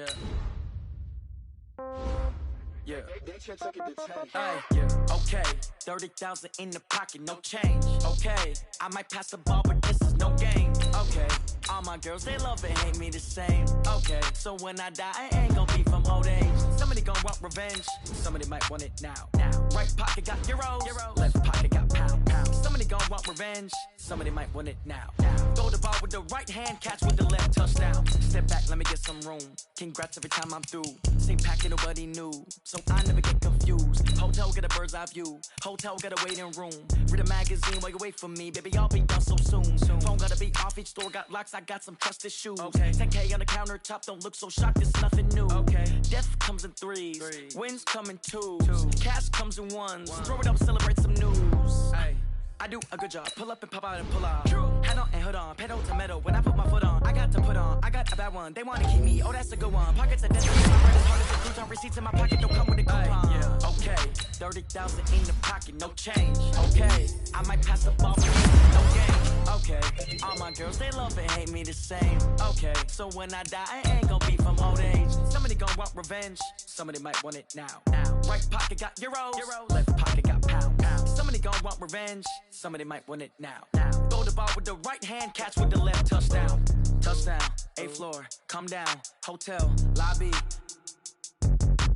Yeah. Yeah. They took it to 10. Hey, yeah. Okay. 30,000 in the pocket, no change. Okay. I might pass the ball, but this is no game. Okay. All my girls, they love and hate me the same. Okay. So when I die, I ain't gon' be from old age. Somebody gon' want revenge. Somebody might want it now. Right pocket got euros. Left pocket got pound. Somebody gon' want revenge. Somebody might want it now. Throw the ball with the right hand, catch with the left, touchdown. Step back, let me get some room. Congrats every time I'm through. Same packet, nobody knew, so I never get confused. Hotel get a bird's eye view. Hotel got a waiting room. Read a magazine while you wait for me, baby. I'll be done so soon. Phone gotta be off, each store got locks. I got some trusted shoes. Okay. 10K on the countertop, don't look so shocked. It's nothing new. Okay. Death comes in threes. Wins come in twos. Cash comes in ones. Throw it up, celebrate some news. Ay. I do a good job. Pull up and pop out and pull out. Head on and hood on. Pedal to metal. When I put my foot on, I got to put on. I got a bad one. They want to keep me. Oh, that's a good one. Pockets are dead. My bread is hard as a crouton. Receipts in my pocket don't come with a coupon. Yeah. Okay. 30,000 in the pocket. No change. Okay. I might pass the ball, but no game. Okay. All my girls, they love and hate me the same. Okay. So when I die, I ain't gon' be from old age. Somebody gon' want revenge. Somebody might want it now. Right pocket got euros. Left pocket got pound. Somebody gon' want revenge. Somebody might want it now. Throw the ball with the right hand, catch with the left, touchdown. Touchdown, 8th floor, come down. Hotel, lobby.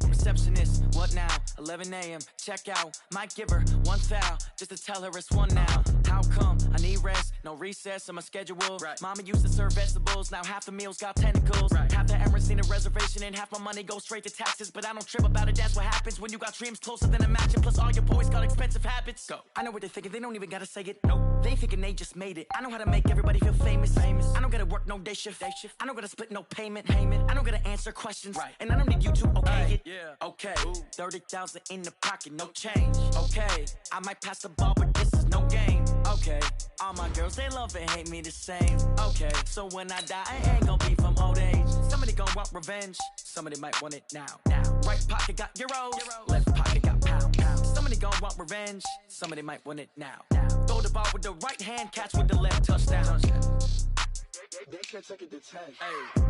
Receptionist, what now? 11 a.m., check out. Might give her one foul, just to tell her it's one now. How come? I need rest, no recess in my schedule. Mama used to serve vegetables, now half the meals got tentacles. Half the Emirates need a reservation and half my money goes straight to taxes. But I don't trip about it, that's what happens when you got dreams closer than a match. Plus all your boys got expensive habits. Go. I know what they're thinking, they don't even gotta say it. Nope. They thinking they just made it. I know how to make everybody feel famous. I don't gotta work no day shift. I don't gotta split no payment. I don't gotta answer questions. And I don't need you to okay it. Okay. 30,000 in the pocket, no change. Okay. I might pass the ball, but this is no game. Okay. All my girls, they love and hate me the same. Okay. So when I die, I ain't gon' be from old age. Somebody gon' want revenge. Somebody might want it now. Right pocket got euros. Left pocket got pound. Somebody gon' want revenge. Somebody might want it now. Throw the ball with the right hand, catch with the left, touchdown. They should take it to 10. Hey.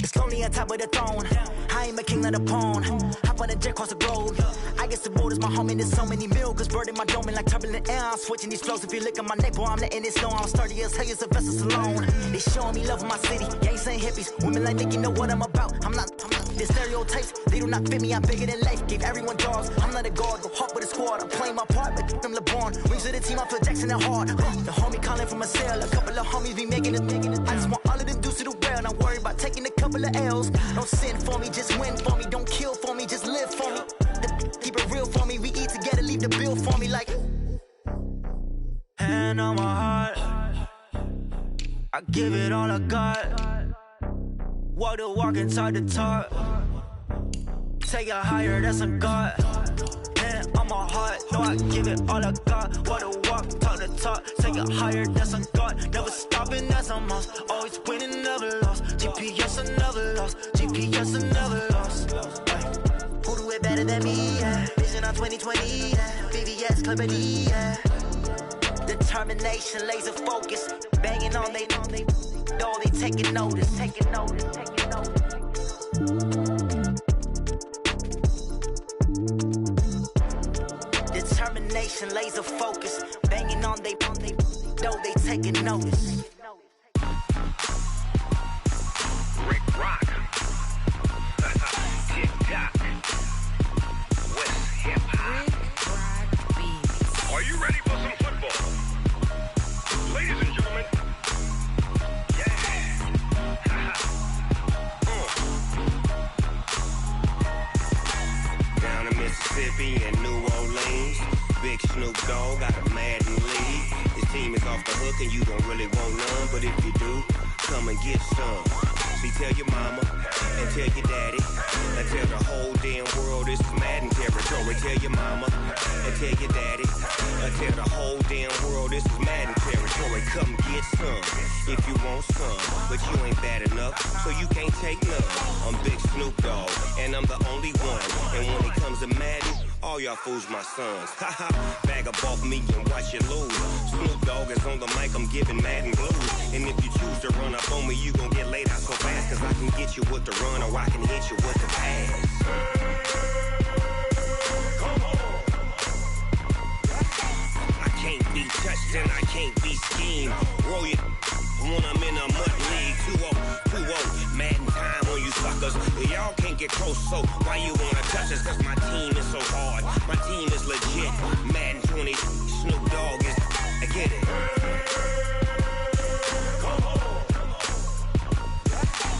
It's lonely on top of the throne. I ain't a king of the pawn. Hop on a jet across the globe. I guess the road is my home and there's so many milkers birding my dome and like turbulent air. I'm switching these flows. If you look at my neck, boy, I'm letting it slow. I'm sturdy as hell as a vessel alone. They showing me love in my city. Gangs ain't hippies. Women like think you know what I'm about. I'm not. The stereotypes, they do not fit me. I'm bigger than life. Gave everyone dogs. I'm not a guard. Go hard with a squad. I'm playing my part, but them LeBron. Rings to the team. I feel Jackson and hard. The homie calling from a cell. A couple of homies be making it. I just want all of them dudes to do well. Not worry about taking a couple of L's. Don't sin for me, just win for me. Don't kill for me, just live for me. Keep it real for me. We eat together, leave the bill for me like. Hand on my heart, I give it all I got. Walk the walk inside the talk. Take it higher, that's a God. Hand on my heart, no, I give it all I got. Walk the walk, talk the talk. Take it higher, that's a God. Never stopping, that's a must. Always winning, never lost. GPS, I never lost. GPS, I never lost. Who do it better than me? Yeah. Vision on 2020. Yeah. VVS, Clippity. Yeah. Determination, laser focus. Banging on they though they taking notice. Determination, laser focus. Banging on they though they taking notice. Rick Rock. Tick-tock. West hip-hop. Are you ready for some football? Ladies and gentlemen. Yeah. Down in Mississippi and New Orleans, Big Snoop Dogg got a Madden league. His team is off the hook and you don't really want none, but if you do, come and get some. See, tell your mama and tell your daddy and tell the whole damn world it's Tell your mama and tell your daddy. Tell the whole damn world this is Madden territory. Come get some if you want some, but you ain't bad enough, so you can't take none. I'm Big Snoop Dogg, and I'm the only one. And when it comes to Madden, all y'all fools my sons. Haha, bag up off me and watch you lose. Snoop Dogg is on the mic, I'm giving Madden blues. And if you choose to run up on me, you gon' get laid out so fast, cause I can get you with the run or I can hit you with the pass. I can't be touched and I can't be schemed. Roll it when I'm in a mud league. 2-0, Madden time on you suckers. Y'all can't get close, so why you wanna touch us? Cause my team is so hard, my team is legit. Madden 20, Snoop Dogg is, I get it.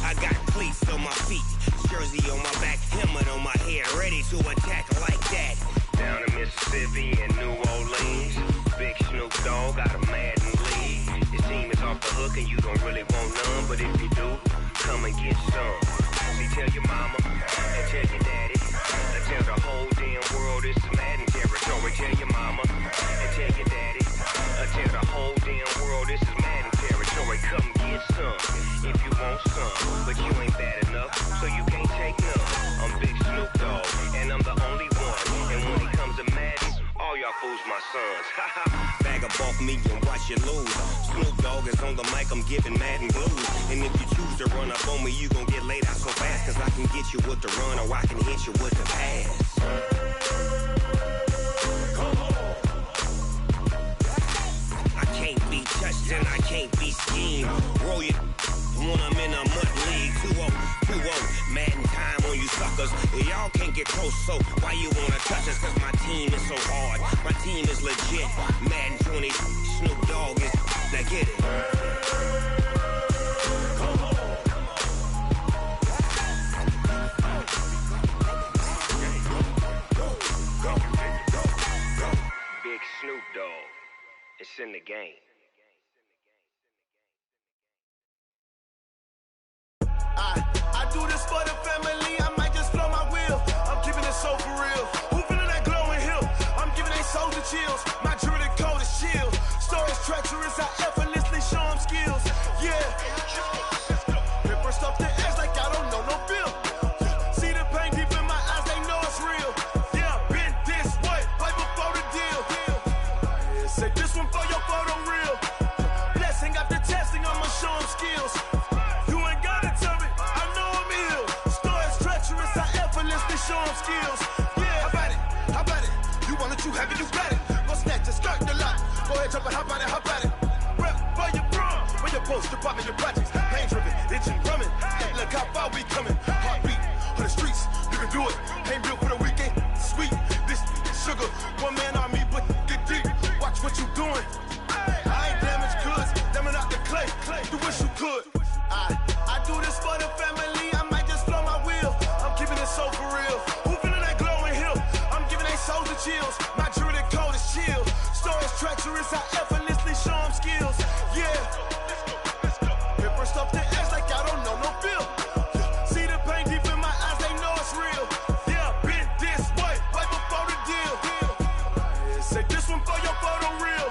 I got cleats on my feet, jersey on my back, helmet on my head, ready to attack like that. Down in Mississippi and New Orleans, Big Snoop Dogg got a Madden league. Your team is off the hook and you don't really want none, but if you do, come and get some. See, tell your mama and tell your daddy. Tell the whole damn world this is Madden territory. Tell your mama and tell your daddy. Tell the whole damn world this is Madden territory. Come get some if you want some, but you ain't bad enough, so you can't take none. I'm Big Snoop Dogg, and I'm the only one. And when it comes to Madden, all y'all fools my sons. Bag up off me and watch you lose. Snoop Dogg is on the mic, I'm giving Madden blues. And if you choose to run up on me, you gon' get laid out so fast, cause I can get you with the run or I can hit you with the pass. I can't be touched and I can't be schemed. Roll it when I'm in a mud league. 2-0, Madden time on you suckers. Y'all can't get close, so why you wanna touch us? Cause my team is so hard, my team is legit. Madden 20, Snoop Dogg is, now get it. Big Snoop Dogg, it's in the game. I do this for the family, I might just blow my wheel. I'm keeping it so for real. Who feeling that glowing hill? I'm giving they soldier chills. My jewelry code is shield. Stories treacherous, I effortlessly show them skills. Yeah. Paper stuff the edge like I don't know no feel. See the pain deep in my eyes, they know it's real. Yeah, been this way, right before the deal. Say this one for your photo real. Blessing after testing, I'ma show them skills. Show them skills. Yeah, how about it? You want it, you have it, you got it. Go snatch it, start the lot. Go ahead, jump it, how about it? Rep for your bro, for your post, your pop, and your projects. Pain driven, itching, drumming. Look how far we coming. Heartbeat on the streets, you can do it. Ain't built for the weekend. Sweet, this sugar, one man army, but get deep. Watch what you doing. I ain't damaged goods, damn out the clay. You wish you could. I do this for the family. I might just blow my wheel. I'm keeping it so for real. Who feeling that glowing hill? I'm giving they soldier chills. My jewelry code is shield. Stories treacherous, I effortlessly show them skills. Yeah. Paper stuff the edge like I don't know no feel. See the pain deep in my eyes, they know it's real. Yeah, been this way, right before the deal. Say this one for your photo real.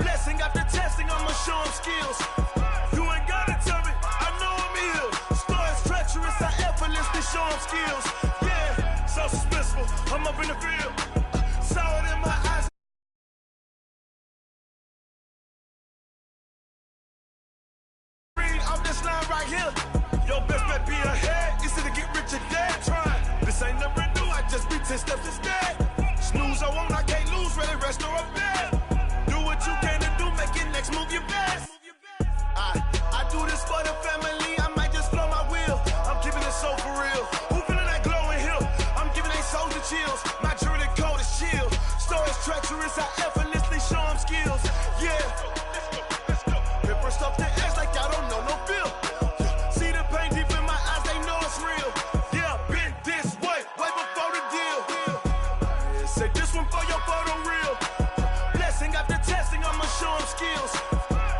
Blessing after testing, I'ma show them skills. Show them skills, yeah, so suspenseful. I'm up in the field, saw it in my eyes. Read off this line right here. Your best bet be ahead. Easy to get rich or dead. Trying. This ain't never new. I just be 10 steps instead. Snooze I won't, I can't lose. Ready, rest or up bed. Do what you can to do. Make your next move your best. I do this for the family. I might just blow my wheel. I'm keeping it so for real. Who feeling that glowing hill? I'm giving they soldier chills. My jewelry code is shield. Stories treacherous, I effortlessly show them skills. Yeah. Paper stuff the edge like I don't know no feel. See the pain deep in my eyes, they know it's real. Yeah, been this way, right before the deal. Say this one for your photo real. Blessing after testing, I'ma show them skills.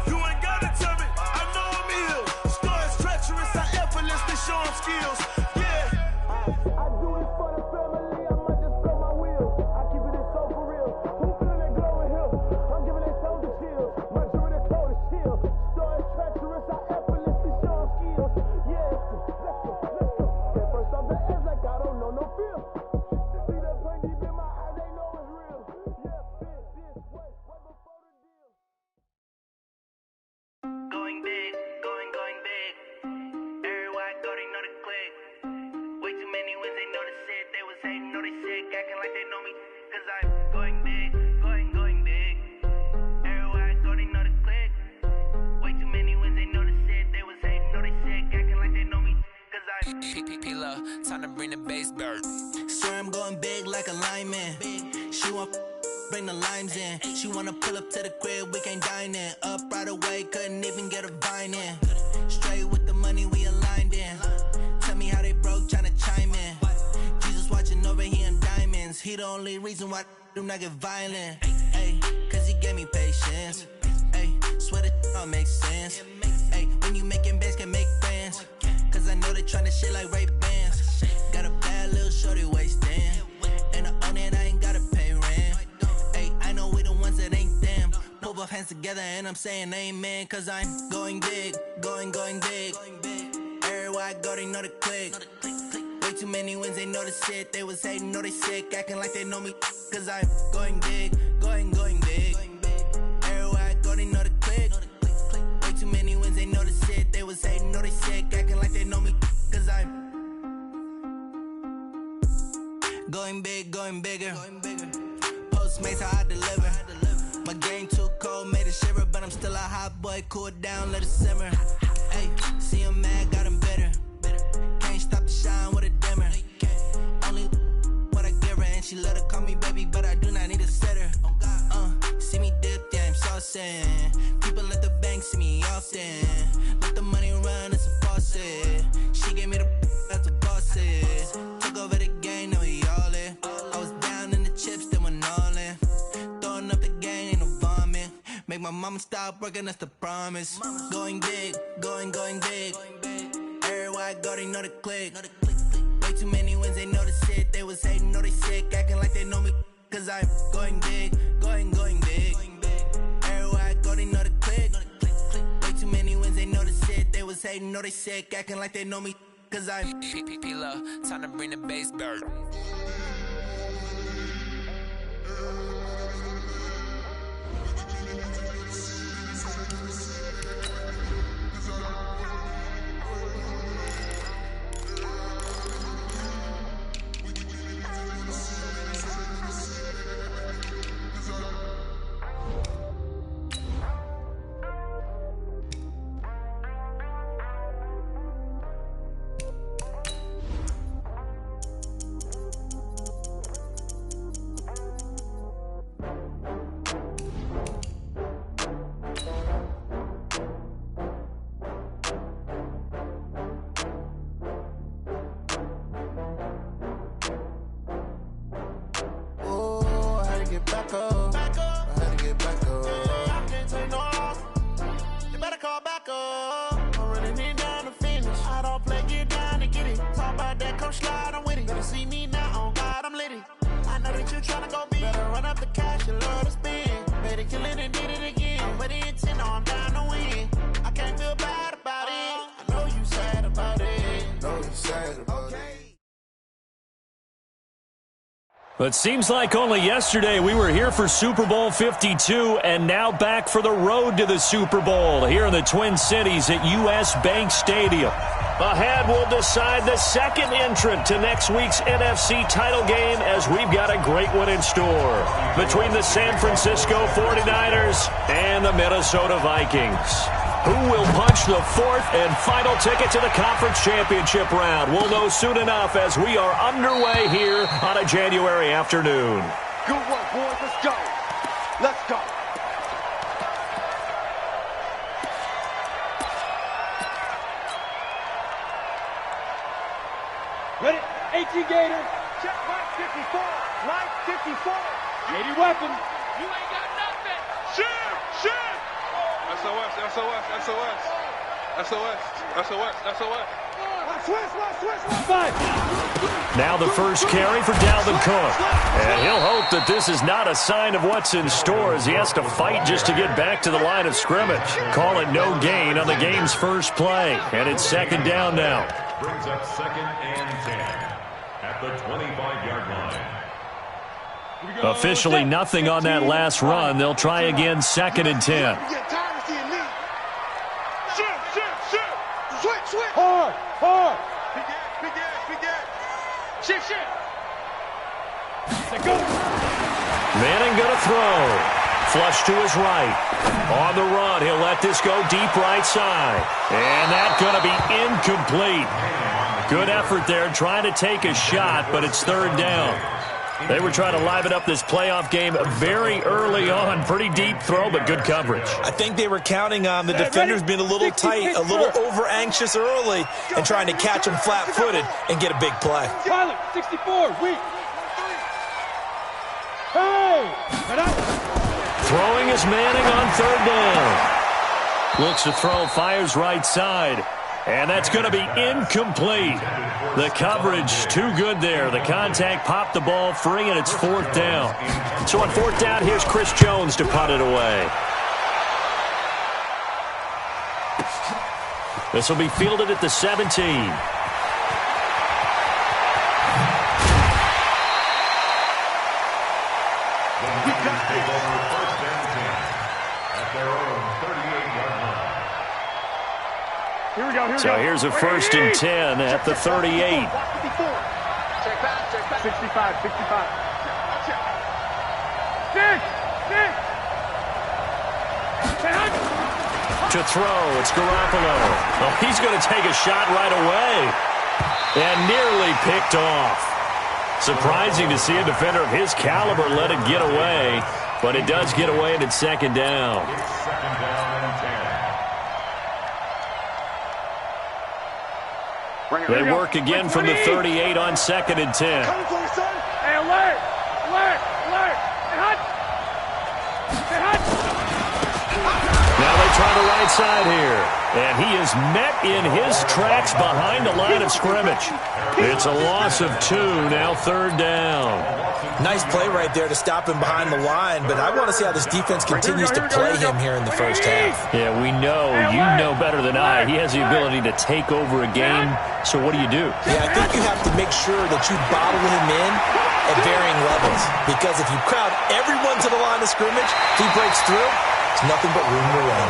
You ain't gotta tell me, I know I'm ill. Stories treacherous, I effortlessly show them skills. Yeah. I do this for the family, I might just blow my wheel. acting like they know me, cause I'm going big, going big. Everywhere I go, they know the click. Way too many wins, they know the shit. They was hating, know they sick, acting like they know me, cause I'm P-P-P-Love, time to bring the bass bird. Swear I'm going big like a lineman. She want bring the limes in. She wanna pull up to the crib, we can't dine in. Up right away, couldn't even get a vine in. Straight with the money we aligned in. Tell me how they broke, tryna chime in. Jesus watching over here in diamonds. He the only reason why do not get violent. Ay, cause he gave me patience. Ay, swear that all makes sense. Ay, when you making bands, can make friends. Cause I know they tryna shit like Ray Bans. Got a bad little shorty wasting. And I own it, I ain't gotta pay rent. Ay, I know we the ones that ain't them. Pull both hands together and I'm saying amen. Cause I'm going big, going big. Everywhere I go, they know the click. Way too many wins, they know the shit. They was hating, know they sick, acting like they know me. Cause I'm going big, going big. Everywhere I go, they know the click. Way too many wins, they know the shit. They was hating, know they sick, acting like they know me. Cause I'm going big, going bigger. Postmates, how I deliver. My game too cold, made it shiver. But I'm still a hot boy, cool it down, let it simmer. Hey, see him mad, got him bitter. Can't stop the shine with a dimmer. Only what I give her, and she let her call me baby, but I do not need a sitter. See me dip, yeah, I'm saucing. People at the bank see me often. Let the money run, it's a faucet. She gave me the that's a boss it. Took over the game, now we all in. I was down in the chips, then went all in. Throwing up the game, ain't no vomit. Make my mama stop working, that's the promise. Going big, going big. Everywhere I go, they know the click. Way too many wins, they know the shit. They was hating, know they sick, acting like they know me. Cause I'm going big, going big. Everywhere I go, they know the click. Way too many wins, they know the shit. They was hating, know they sick, acting like they know me. Cause I'm P-P-P-Love, time to bring the bass bird. But seems like only yesterday we were here for Super Bowl 52 and now back for the road to the Super Bowl here in the Twin Cities at US Bank Stadium. Ahead, we'll decide the second entrant to next week's NFC title game as we've got a great one in store between the San Francisco 49ers and the Minnesota Vikings. Who will punch the fourth and final ticket to the conference championship round? We'll know soon enough as we are underway here on a January afternoon. Good work, boys. Let's go. Let's go. Ready? AT Gator. Check Mike 54. Mike 54. 80 weapon. You ain't got nothing. Shoot. SOS. Now the first carry for Dalvin Cook. And he'll hope that this is not a sign of what's in store as he has to fight just to get back to the line of scrimmage. Call it no gain on the game's first play. And it's second down now. Brings up 2nd and 10 at the 25-yard line. Officially nothing on that last run. They'll try again 2nd and 10. Hard. Big shift. Manning going to throw. Flush to his right. On the run, he'll let this go deep right side. And that's going to be incomplete. Good effort there, trying to take a shot, but it's third down. They were trying to liven up this playoff game very early on. Pretty deep throw, but good coverage. I think they were counting on the defenders being a little tight, a little over-anxious early, and trying to catch them flat-footed and get a big play. Pilot, 64, weak. Hey! Throwing is Manning on third down. Looks to throw, fires right side. And that's going to be incomplete. The coverage too good there. The contact popped the ball free, and it's fourth down. So on fourth down, here's Chris Jones to punt it away. This will be fielded at the 17. So here's a first and 10 at the 38. Check back, 65. To throw, it's Garoppolo. Oh, he's going to take a shot right away. And nearly picked off. Surprising to see a defender of his caliber let it get away. But it does get away, and it's second down. They work again from the 38 on second and 10. Hey, alert! Now they try the right side here. And he is met in his tracks behind the line of scrimmage. It's a loss of 2, now third down. Nice play right there to stop him behind the line, but I want to see how this defense continues to play him here in the first half. Yeah, we know, you know better than I, he has the ability to take over a game, so what do? Yeah, I think you have to make sure that you bottle him in at varying levels, because if you crowd everyone to the line of scrimmage, if he breaks through, it's nothing but room to run.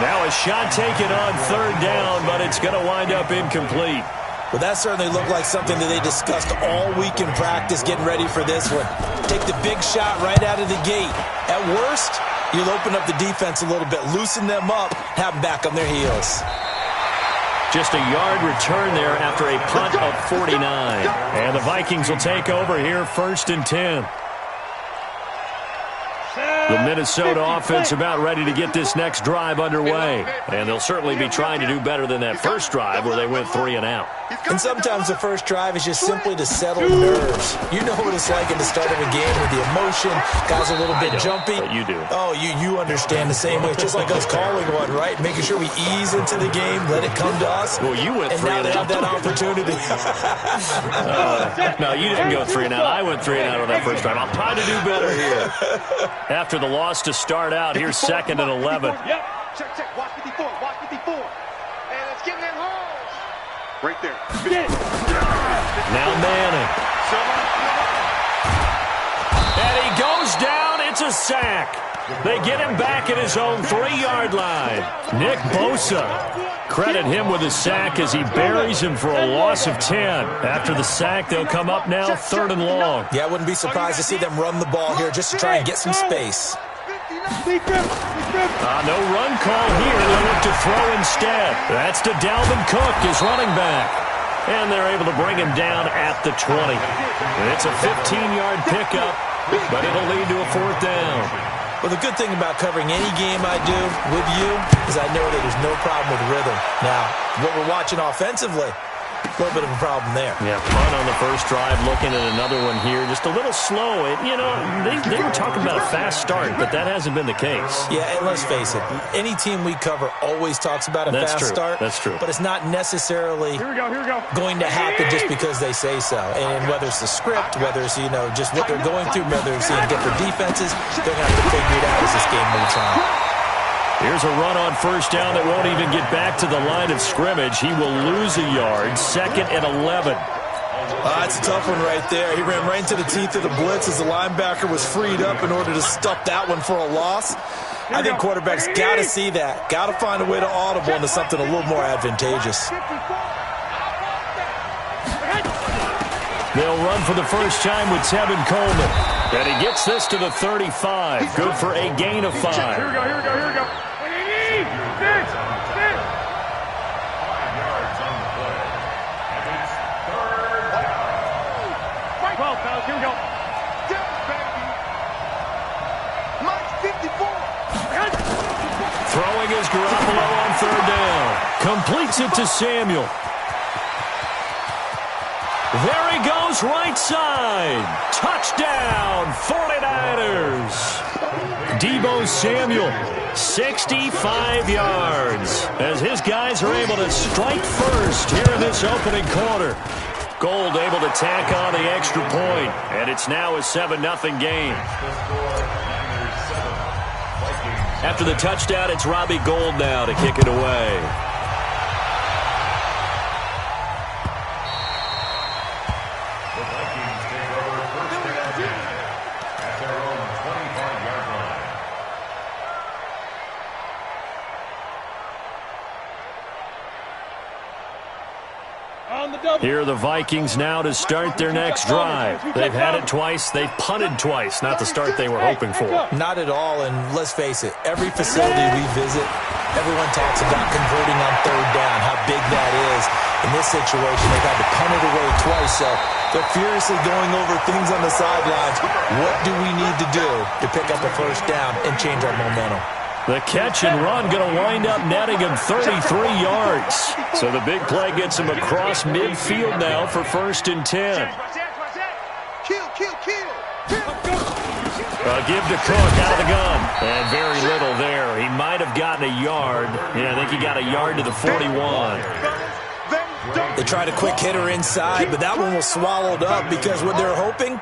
Now a shot taken on third down, but it's going to wind up incomplete. Well, that certainly looked like something that they discussed all week in practice, getting ready for this one. Take the big shot right out of the gate. At worst, you'll open up the defense a little bit, loosen them up, have them back on their heels. Just a yard return there after a punt of 49. And the Vikings will take over here, first and 10. The Minnesota offense about ready to get this next drive underway. And they'll certainly be trying to do better than that first drive where they went 3 and out. And sometimes the first drive is just simply to settle nerves. You know what it's like in the start of a game with the emotion. Guys are a little bit jumpy. But you do. Oh, you understand the same way. It's just like us calling one, right? Making sure we ease into the game, let it come to us. Well, you went 3 and out. And now they have that opportunity. No, you didn't go 3 and out. I went 3 and out on that first drive. I'll try to do better here. After the loss to start out, here's second and 11. Yep. Check. Watch 54. And it's getting in holes. Right there. Now Manning. And he goes down. It's a sack. They get him back at his own 3-yard line. Nick Bosa. Credit him with a sack as he buries him for a loss of 10. After the sack, they'll come up now third and long. Yeah, I wouldn't be surprised to see them run the ball here just to try and get some space. No run call here. They'll look to throw instead. That's to Dalvin Cook, his running back. And they're able to bring him down at the 20. It's a 15-yard pickup, but it'll lead to a fourth down. Well, the good thing about covering any game I do with you is I know that there's no problem with rhythm. Now, what we're watching offensively, a little bit of a problem there. Yeah, punt on the first drive, looking at another one here. Just a little slow. They were talking about a fast start, but that hasn't been the case. Yeah, and let's face it, any team we cover always talks about a fast start. That's true. But it's not necessarily Here we go. going to happen just because they say so. And whether it's the script, whether it's, just what they're going through, whether it's seeing different defenses, they're going to have to figure it out as this game moves on. Here's a run on first down that won't even get back to the line of scrimmage. He will lose a yard. Second and 11. That's a tough one right there. He ran right into the teeth of the blitz as the linebacker was freed up in order to stuff that one for a loss. I think quarterbacks got to see that. Got to find a way to audible into something a little more advantageous. They'll run for the first time with Tevin Coleman. And he gets this to the 35. Good for a gain of 5. Here we go. This. 5 yards on the play. And it's third down. 12, fellas. Here we go. Throwing is Garoppolo on third down. Completes it to Samuel. There he goes, right side. Touchdown, 49ers. Deebo Samuel, 65 yards. As his guys are able to strike first here in this opening quarter. Gold able to tack on the extra point, and it's now a 7-0 game. After the touchdown, it's Robbie Gould now to kick it away. The Vikings take over first and 10 at their own 25-yard line. Here are the Vikings now to start their next drive. They've had it twice. They've punted twice. Not the start they were hoping for. Not at all, and let's face it, every facility we visit, everyone talks about converting on third down, how big that is. In this situation, they've had to punt it away twice, so they're furiously going over things on the sidelines. What do we need to do to pick up a first down and change our momentum? The catch and run going to wind up netting him 33 yards. So the big play gets him across midfield now for first and 10. Kill. Give to Cook out of the gun. And very little there. He might have gotten a yard. Yeah, I think he got a yard to the 41. They tried a quick hitter inside, but that one was swallowed up because what they're hoping,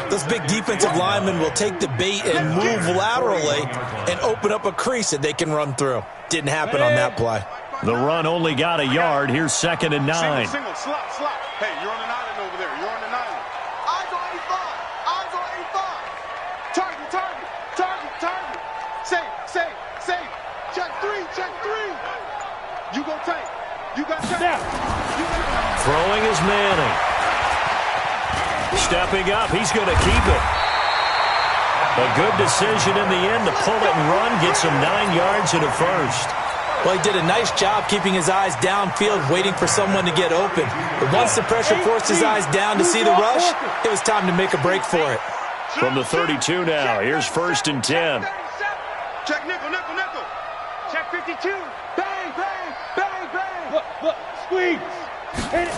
those big defensive linemen will take the bait and move laterally and open up a crease that they can run through. Didn't happen on that play. The run only got a yard. Here's 2nd and 9. Single, slot. Hey, you're on an island over there. You're on an island. Eyes on 85. Target. Safe. Check three. You go tight. You got that. Throwing is Manning. Stepping up, he's going to keep it. A good decision in the end to pull it and run, gets him 9 yards and a first. Well, he did a nice job keeping his eyes downfield, waiting for someone to get open. But once the pressure forced his eyes down to see the rush, it was time to make a break for it. From the 32 now, here's 1st and 10. Check nickel. Check 52. Bang. Look, squeeze. Hit it.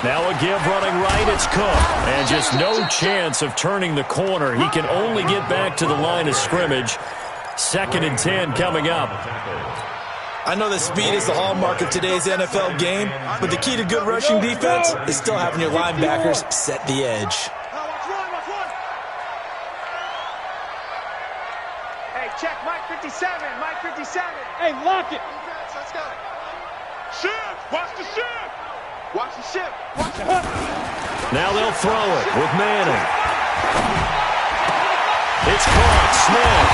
Now a give running right, it's Cook. And just no chance of turning the corner. He can only get back to the line of scrimmage. 2nd and 10 coming up. I know that speed is the hallmark of today's NFL game, but the key to good rushing defense is still having your linebackers set the edge. Hey, check Mike 57. Hey, lock it. Watch the ship. Now they'll throw it with Manning. It's caught, Smith.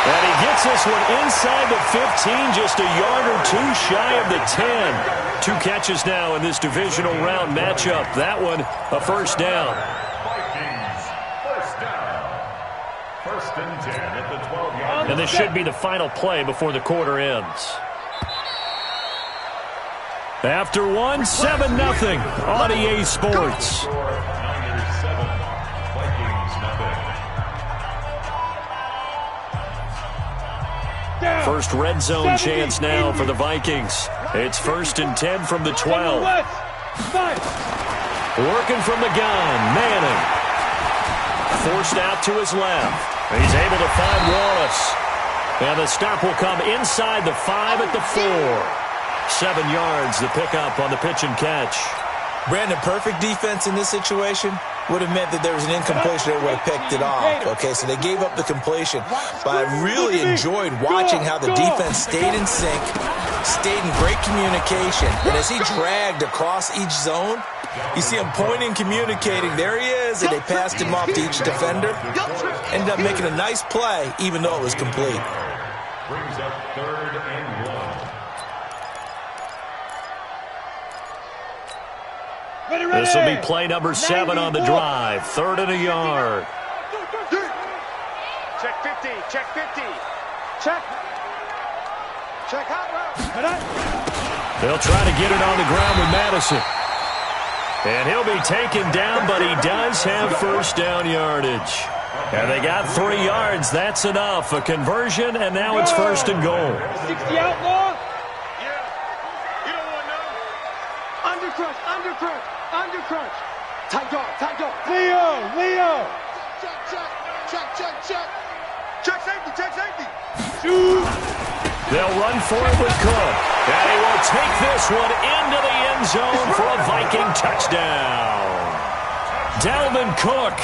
And he gets this one inside the 15, just a yard or two shy of the 10. 2 catches now in this divisional round matchup. That one, a first down. Vikings, first down. 1st and 10 at the 12-yard line. And this should be the final play before the quarter ends. After 1, 7-0 on EA Sports. Niners 7, Vikings nothing. First red zone chance now for the Vikings. It's 1st and 10 from the 12. Working from the gun, Manning. Forced out to his left. He's able to find Wallace. And the stop will come inside the 5 at the 4. 7 yards, the pickup on the pitch and catch. Brandon, perfect defense in this situation would have meant that there was an incompletion that would have picked it off. Okay, so they gave up the completion. But I really enjoyed watching how the defense stayed in sync, stayed in great communication. And as he dragged across each zone, you see him pointing, communicating. There he is, and they passed him off to each defender. Ended up making a nice play, even though it was complete. Brings up 3rd and 1. This will be play number 7 on the drive. 3rd and a yard. Check 50. Check 50. Check. Check hot route. They'll try to get it on the ground with Madison. And he'll be taken down, but he does have first down yardage. And they got 3 yards. That's enough. A conversion, and now it's 1st and goal. 60 outlaw. Yeah. You don't want none. Undercrunch, undercrunch, undercrunch. Tight dog. Leo. Check. Check safety. Shoot. They'll run for it with Cook. And he will take this one into the end zone for a Viking touchdown. Dalvin Cook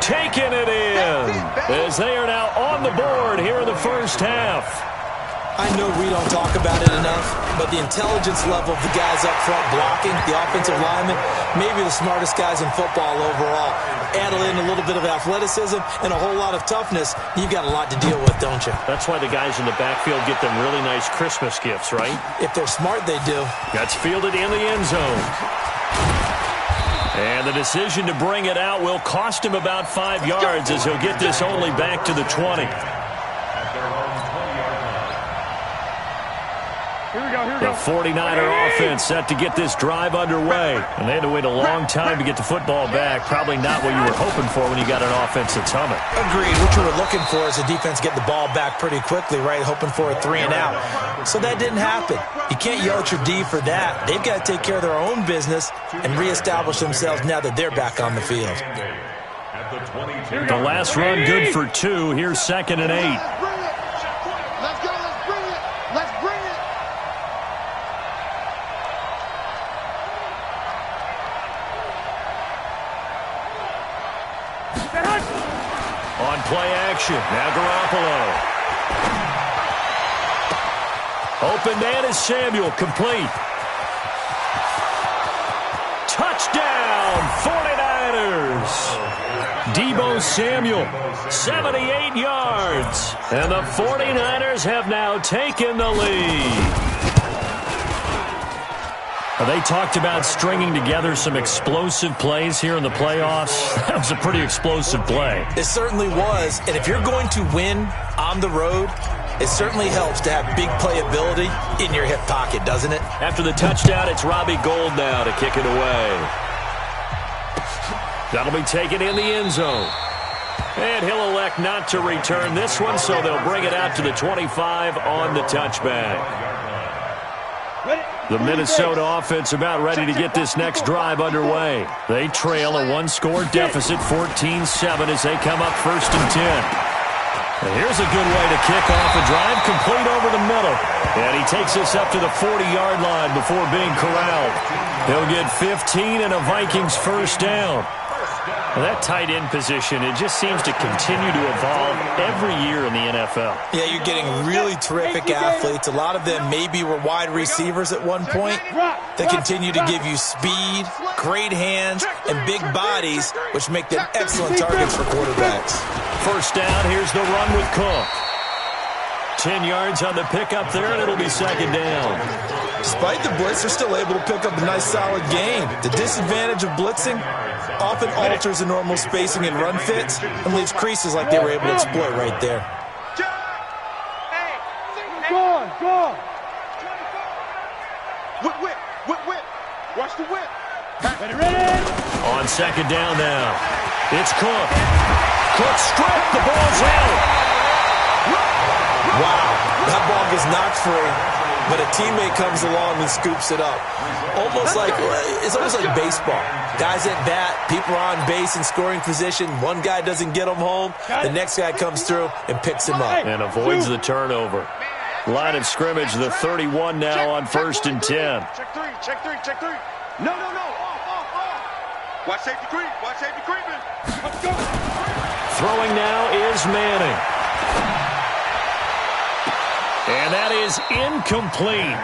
taking it in as they are now on the board here in the first half. I know we don't talk about it enough, but the intelligence level of the guys up front blocking, the offensive linemen, maybe the smartest guys in football overall. Add in a little bit of athleticism and a whole lot of toughness, you've got a lot to deal with, don't you? That's why the guys in the backfield get them really nice Christmas gifts, right? If they're smart, they do. That's fielded in the end zone. And the decision to bring it out will cost him about 5 yards as he'll get this only back to the 20. The 49er offense set to get this drive underway. And they had to wait a long time to get the football back. Probably not what you were hoping for when you got an offense that's humming. Agreed. What you were looking for is a defense get the ball back pretty quickly, right? Hoping for a 3 and out. So that didn't happen. You can't yell at your D for that. They've got to take care of their own business and reestablish themselves now that they're back on the field. The last run good for 2. Here's 2nd and 8. On play action, now Garoppolo. Open man is Samuel, complete. Touchdown, 49ers. Deebo Samuel, 78 yards. And the 49ers have now taken the lead. They talked about stringing together some explosive plays here in the playoffs. That was a pretty explosive play. It certainly was. And if you're going to win on the road, it certainly helps to have big playability in your hip pocket, doesn't it? After the touchdown, it's Robbie Gould now to kick it away. That'll be taken in the end zone. And he'll elect not to return this one, so they'll bring it out to the 25 on the touchback. The Minnesota offense about ready to get this next drive underway. They trail a 1-score deficit, 14-7, as they come up 1st and 10. And here's a good way to kick off a drive, complete over the middle. And he takes us up to the 40-yard line before being corralled. He'll get 15 and a Vikings first down. Well, that tight end position, it just seems to continue to evolve every year in the NFL. Yeah, you're getting really terrific athletes. A lot of them maybe were wide receivers at one point. They continue to give you speed, great hands, and big bodies, which make them excellent targets for quarterbacks. First down, here's the run with Cook. 10 yards on the pickup there, and it'll be 2nd down. Despite the blitz, they're still able to pick up a nice, solid gain. The disadvantage of blitzing often alters the normal spacing and run fits and leaves creases like they were able to exploit right there. Go! Whip! Watch the whip! Ready! On 2nd down now, it's Cook. Cook stripped, the ball's out. Wow, that ball gets knocked free, but a teammate comes along and scoops it up. It's almost like baseball. Guys at bat, people are on base in scoring position. One guy doesn't get him home. The next guy comes through and picks him up. And avoids the turnover. Line of scrimmage, the 31 now on 1st and 10. Check three. No. Watch safety creeping. Let's go. Throwing now is Manning. And that is incomplete.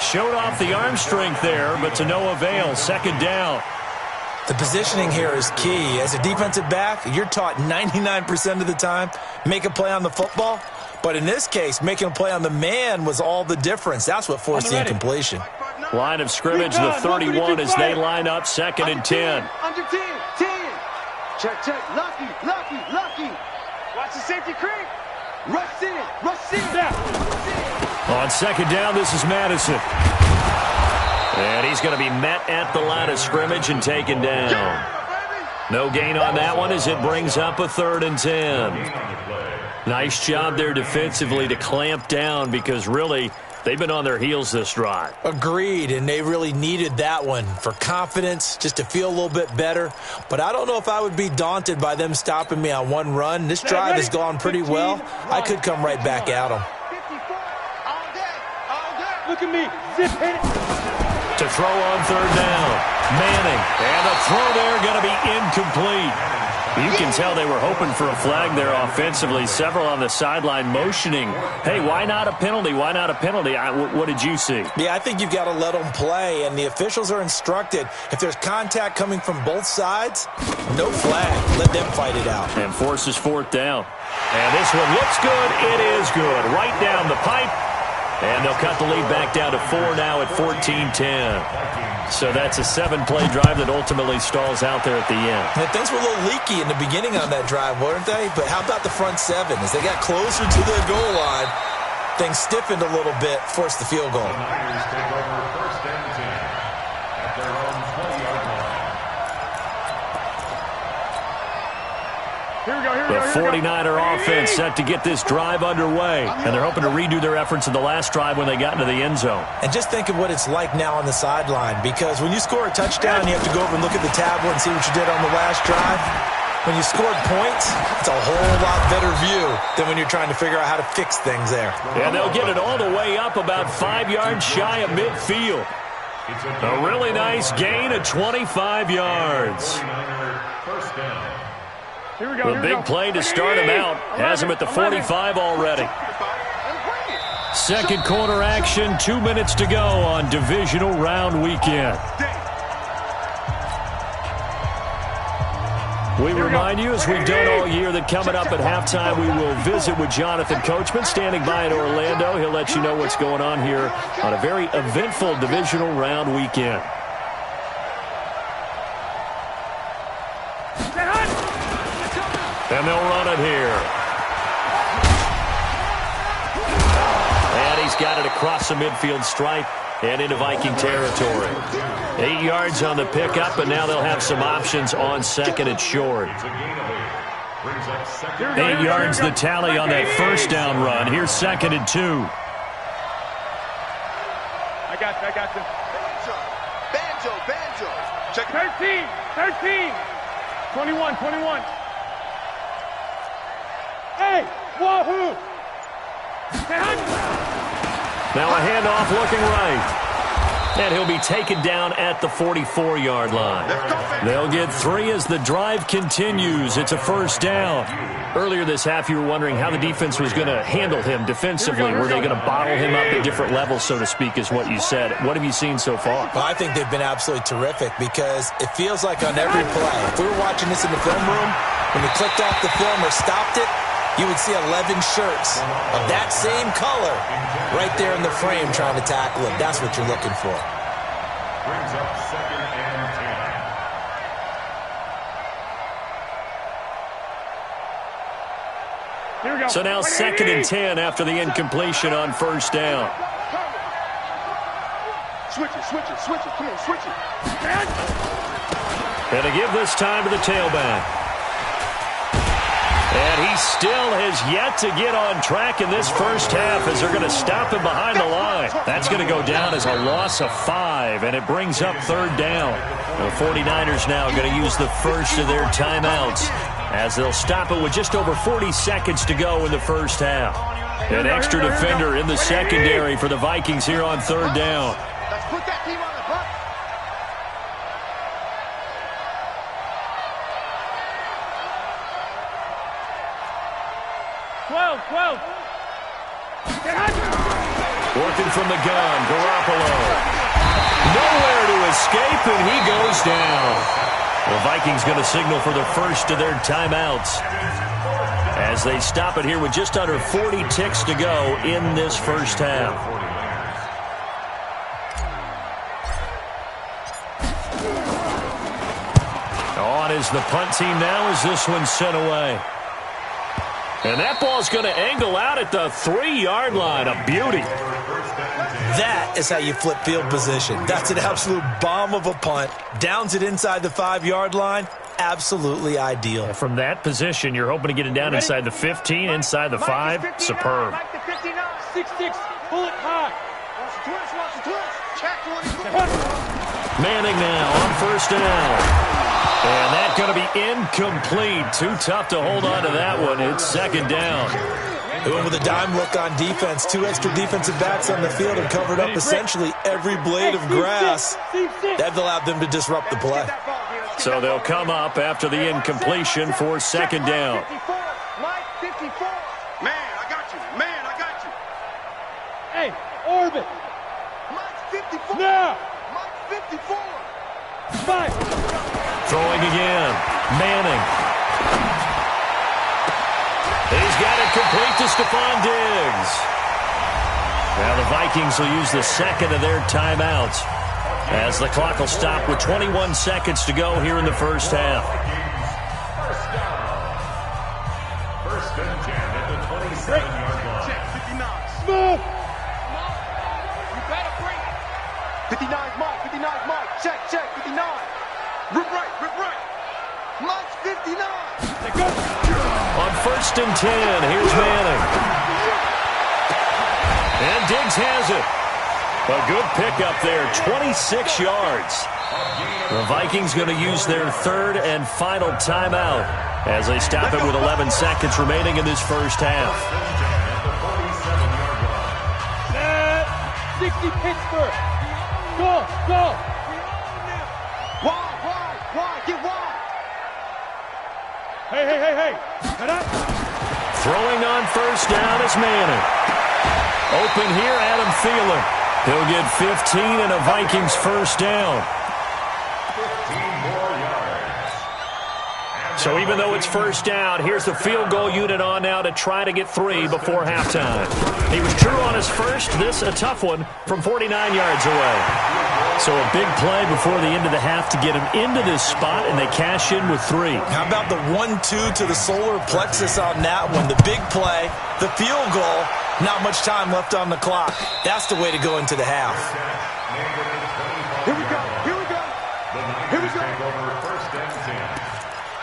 Showed off the arm strength there, but to no avail. 2nd down. The positioning here is key. As a defensive back, you're taught 99% of the time, make a play on the football. But in this case, making a play on the man was all the difference. That's what forced the incompletion. Line of scrimmage, the 31 as they line up 2nd and 10. Under 10. Check. Lucky. Watch the safety creep. Rush in. On 2nd down, this is Madison. And he's going to be met at the line of scrimmage and taken down. No gain on that one as it brings up a 3rd and 10. Nice job there defensively to clamp down because really they've been on their heels this drive. Agreed, and they really needed that one for confidence, just to feel a little bit better. But I don't know if I would be daunted by them stopping me on one run. This drive has gone pretty well. I could come right back at them. Look at me. Zip it. To throw on 3rd down. Manning. And the throw there going to be incomplete. You can tell they were hoping for a flag there offensively. Several on the sideline motioning. Hey, why not a penalty? Why not a penalty? What did you see? Yeah, I think you've got to let them play, and the officials are instructed. If there's contact coming from both sides, no flag. Let them fight it out. And forces 4th down. And this one looks good. It is good. Right down the pipe. And they'll cut the lead back down to 4 now at 14-10. So that's a 7-play drive that ultimately stalls out there at the end. And things were a little leaky in the beginning on that drive, weren't they? But how about the front 7? As they got closer to their goal line, things stiffened a little bit, forced the field goal. The Niners take over 1st and 10 at their own 20-yard line. The 49er offense set to get this drive underway. And they're hoping to redo their efforts in the last drive when they got into the end zone. And just think of what it's like now on the sideline. Because when you score a touchdown, you have to go over and look at the tablet and see what you did on the last drive. When you scored points, it's a whole lot better view than when you're trying to figure out how to fix things there. And they'll get it all the way up about 5 yards shy of midfield. A really nice gain of 25 yards. The big play to start him out has him at the 45 already. 2nd quarter action, 2 minutes to go on divisional round weekend. We remind you, as we've done all year, that coming up at halftime, we will visit with Jonathan Coachman, standing by in Orlando. He'll let you know what's going on here on a very eventful divisional round weekend. And they'll run it here. And he's got it across the midfield stripe and into Viking territory. 8 yards on the pickup, and now they'll have some options on 2nd and short. 8 yards the tally on that 1st down run. Here's 2nd and 2. I got you. Banjo. Check it. 13. 21. Hey, wahoo! Now a handoff looking right. And he'll be taken down at the 44-yard line. They'll get 3 as the drive continues. It's a 1st down. Earlier this half, you were wondering how the defense was going to handle him defensively. Were they going to bottle him up at different levels, so to speak, is what you said. What have you seen so far? Well, I think they've been absolutely terrific because it feels like on every play, if we were watching this in the film room, when we clicked off the film or stopped it, you would see 11 shirts of that same color right there in the frame trying to tackle it. That's what you're looking for. Brings up 2nd and 10. Here we go. So now 2nd and 10 after the incompletion on 1st down. Switch it. Come on, switch it. And to give this time to the tailback. And he still has yet to get on track in this 1st half as they're going to stop him behind the line. That's going to go down as a loss of 5, and it brings up 3rd down. The 49ers now going to use the first of their timeouts as they'll stop it with just over 40 seconds to go in the 1st half. An extra defender in the secondary for the Vikings here on 3rd down. Let's put that team on the clock. 12. Working from the gun, Garoppolo. Nowhere to escape, and he goes down. The Vikings going to signal for the first of their timeouts as they stop it here with just under 40 ticks to go in this 1st half. as the punt team now as this one's sent away. And that ball's going to angle out at the 3-yard line. A beauty. That is how you flip field position. That's an absolute bomb of a punt. Downs it inside the 5-yard line. Absolutely ideal. And from that position, you're hoping to get it down inside the 15, inside the 5. Superb. 6-6, pull it high. Watch the twist. Check. Manning now on first down. And that's going to be incomplete. Too tough to hold on to that one. It's second down. They went with a dime look on defense. 2 extra defensive backs on the field and covered up essentially every blade of grass. That allowed them to disrupt the play. So they'll come up after the incompletion for second down. Mike 54. Man, I got you. Hey, orbit. Mike 54. Now. Mike 54. Mike. Throwing again. Manning. He's got it complete to Stephon Diggs. Now the Vikings will use the second of their timeouts as the clock will stop with 21 seconds to go here in the first half. First and 10 at the 27-yard line. Check 59. Move. You better bring it. 59's Mike. Check 59. Rip right. Mike's 59. On first and 10, here's Manning. And Diggs has it. A good pickup there, 26 yards. The Vikings going to use their third and final timeout as they stop it with 11 seconds remaining in this first half. 60 Pittsburgh. Go. Wide. Get wide. Hey. Throwing on first down is Manning. Open here, Adam Thielen. He'll get 15 and a Vikings first down. 15 more yards. So even though it's first down, here's the field goal unit on now to try to get 3 before halftime. He was true on his first. This a tough one from 49 yards away. So a big play before the end of the half to get him into this spot, and they cash in with 3. How about the 1-2 to the solar plexus on that one? The big play, the field goal, not much time left on the clock. That's the way to go into the half. Here we go. The Niners take over first and 10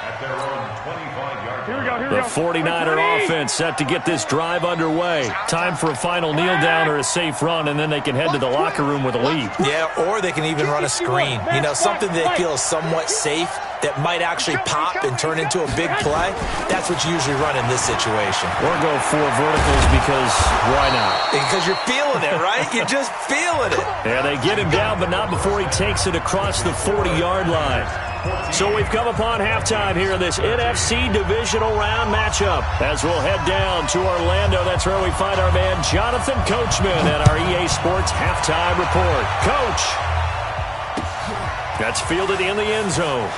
at their own 25-yard line. Here we go. The 49er offense set to get this drive underway. Time for a final kneel down or a safe run, and then they can head to the locker room with a lead. Yeah, or they can even run a screen. You know, something they feel is somewhat safe that might actually pop and turn into a big play. That's what you usually run in this situation. Or go 4 verticals because why not? Because you're feeling it, right? You're just feeling it. Yeah, they get him down, but not before he takes it across the 40-yard line. So we've come upon halftime here in this NFC divisional round matchup. As we'll head down to Orlando, that's where we find our man Jonathan Coachman at our EA Sports Halftime Report. Coach! That's fielded in the end zone.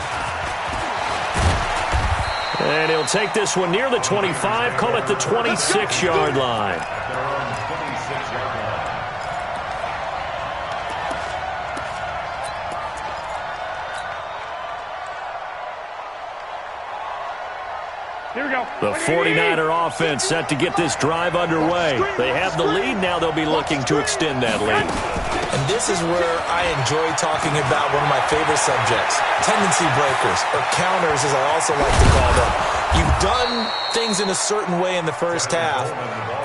And he'll take this one near the 25, call it the 26-yard line. Here we go. The 49er offense set to get this drive underway. They have the lead. Now they'll be looking to extend that lead. And this is where I enjoy talking about one of my favorite subjects, tendency breakers, or counters as I also like to call them. You've done things in a certain way in the first half,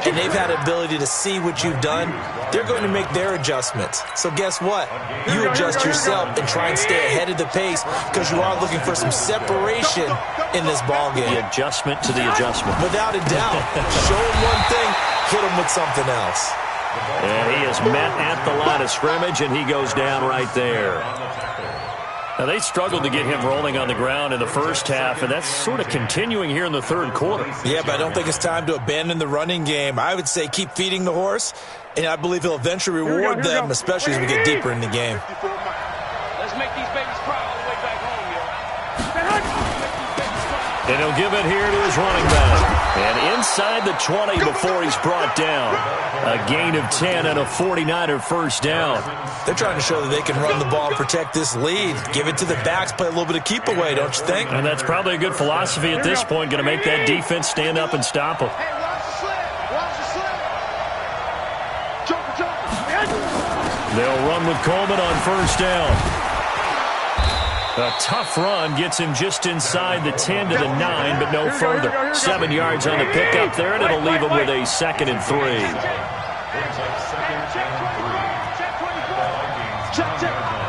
and they've had the ability to see what you've done. They're going to make their adjustments. So guess what? You adjust yourself and try and stay ahead of the pace because you are looking for some separation in this ball game. The adjustment to the adjustment. Without a doubt. Show them one thing, hit them with something else. And he is met at the line of scrimmage, and he goes down right there. Now, they struggled to get him rolling on the ground in the first half, and that's sort of continuing here in the third quarter. Yeah, but I don't think it's time to abandon the running game. I would say keep feeding the horse, and I believe he'll eventually reward them, especially as we get deeper in the game. Let's make these babies cry all the way back home, yo. And he'll give it here to his running back. And inside the 20 before he's brought down. A gain of 10 and a 49er first down. They're trying to show that they can run the ball and protect this lead. Give it to the backs, play a little bit of keep away, don't you think? And that's probably a good philosophy at this point. Going to make that defense stand up and stop them. Hey, watch the slip. Watch the slip. Joker. They'll run with Coleman on first down. A tough run gets him just inside the 10 to the 9, but no further. 7 yards on the pickup there, and it'll leave him with a 2nd and 3. Check.